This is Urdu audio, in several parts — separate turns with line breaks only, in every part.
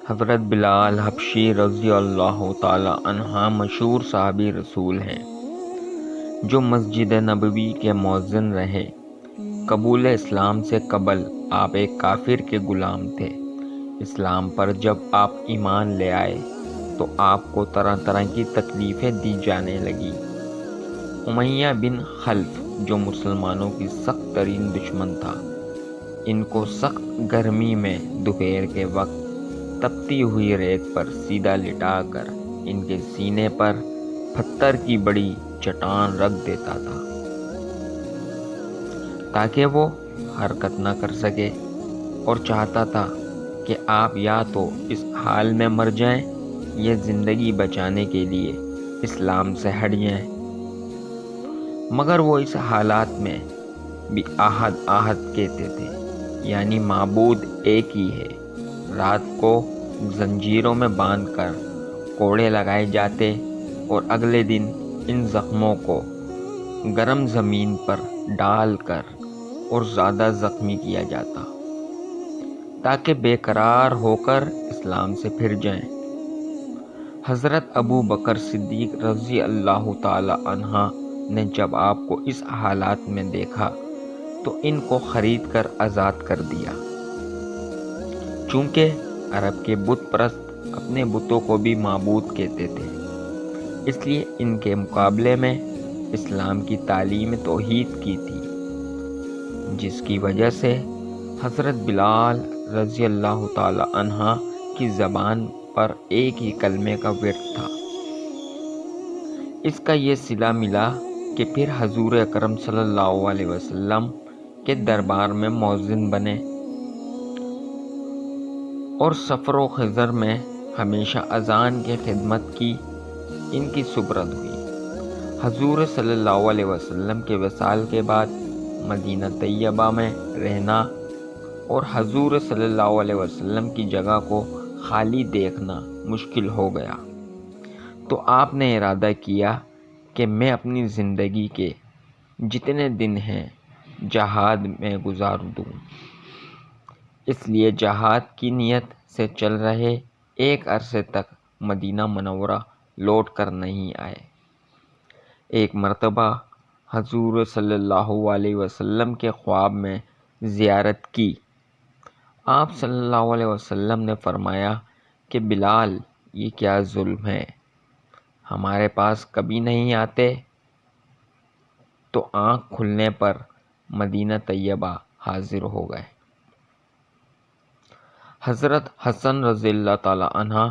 حضرت بلال حبشی رضی اللہ تعالی عنہ مشہور صحابی رسول ہیں جو مسجد نبوی کے مؤذن رہے۔ قبول اسلام سے قبل آپ ایک کافر کے غلام تھے۔ اسلام پر جب آپ ایمان لے آئے تو آپ کو طرح طرح کی تکلیفیں دی جانے لگی۔ امیہ بن خلف جو مسلمانوں کی سخت ترین دشمن تھا، ان کو سخت گرمی میں دوپہر کے وقت تپتی ہوئی ریت پر سیدھا لٹا کر ان کے سینے پر پتھر کی بڑی چٹان رکھ دیتا تھا تاکہ وہ حرکت نہ کر سکے، اور چاہتا تھا کہ آپ یا تو اس حال میں مر جائیں یا زندگی بچانے کے لیے اسلام سے ہٹ جائیں۔ مگر وہ اس حالات میں بھی احد احد کہتے تھے، یعنی معبود ایک ہی ہے۔ رات کو زنجیروں میں باندھ کر کوڑے لگائے جاتے اور اگلے دن ان زخموں کو گرم زمین پر ڈال کر اور زیادہ زخمی کیا جاتا تاکہ بے قرار ہو کر اسلام سے پھر جائیں۔ حضرت ابو بکر صدیق رضی اللہ تعالی عنہ نے جب آپ کو اس حالات میں دیکھا تو ان کو خرید کر آزاد کر دیا۔ چونکہ عرب کے بت پرست اپنے بتوں کو بھی معبود کہتے تھے، اس لیے ان کے مقابلے میں اسلام کی تعلیم توحید کی تھی، جس کی وجہ سے حضرت بلال رضی اللہ تعالی عنہ کی زبان پر ایک ہی کلمے کا ورد تھا۔ اس کا یہ صلہ ملا کہ پھر حضور اکرم صلی اللہ علیہ وسلم کے دربار میں مؤذن بنے اور سفر و حضر میں ہمیشہ اذان کی خدمت کی ان کی سپرد ہوئی۔ حضور صلی اللہ علیہ وسلم کے وصال کے بعد مدینہ طیبہ میں رہنا اور حضور صلی اللہ علیہ وسلم کی جگہ کو خالی دیکھنا مشکل ہو گیا، تو آپ نے ارادہ کیا کہ میں اپنی زندگی کے جتنے دن ہیں جہاد میں گزار دوں۔ اس لیے جہاد کی نیت سے چل رہے ایک عرصے تک مدینہ منورہ لوٹ کر نہیں آئے۔ ایک مرتبہ حضور صلی اللہ علیہ وسلم کے خواب میں زیارت کی۔ آپ صلی اللہ علیہ وسلم نے فرمایا کہ بلال، یہ کیا ظلم ہے، ہمارے پاس کبھی نہیں آتے؟ تو آنکھ کھلنے پر مدینہ طیبہ حاضر ہو گئے۔ حضرت حسن رضی اللہ تعالی عنہ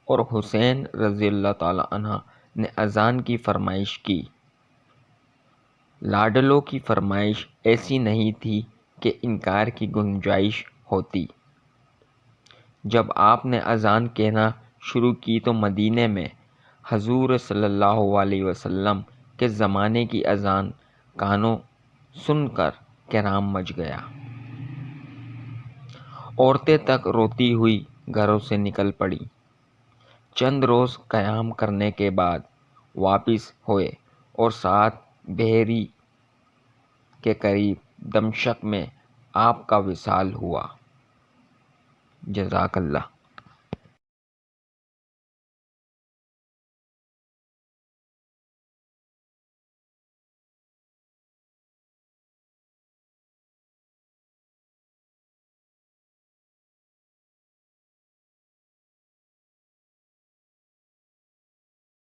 اور حسین رضی اللہ تعالی عنہ نے اذان کی فرمائش کی۔ لاڈلوں کی فرمائش ایسی نہیں تھی کہ انکار کی گنجائش ہوتی۔ جب آپ نے اذان کہنا شروع کی تو مدینے میں حضور صلی اللہ علیہ وسلم کے زمانے کی اذان کانوں سن کر کرام مچ گیا۔ عورتیں تک روتی ہوئی گھروں سے نکل پڑیں۔ چند روز قیام کرنے کے بعد واپس ہوئے اور 7 بحری کے قریب دمشق میں آپ کا وصال ہوا۔ جزاک اللہ۔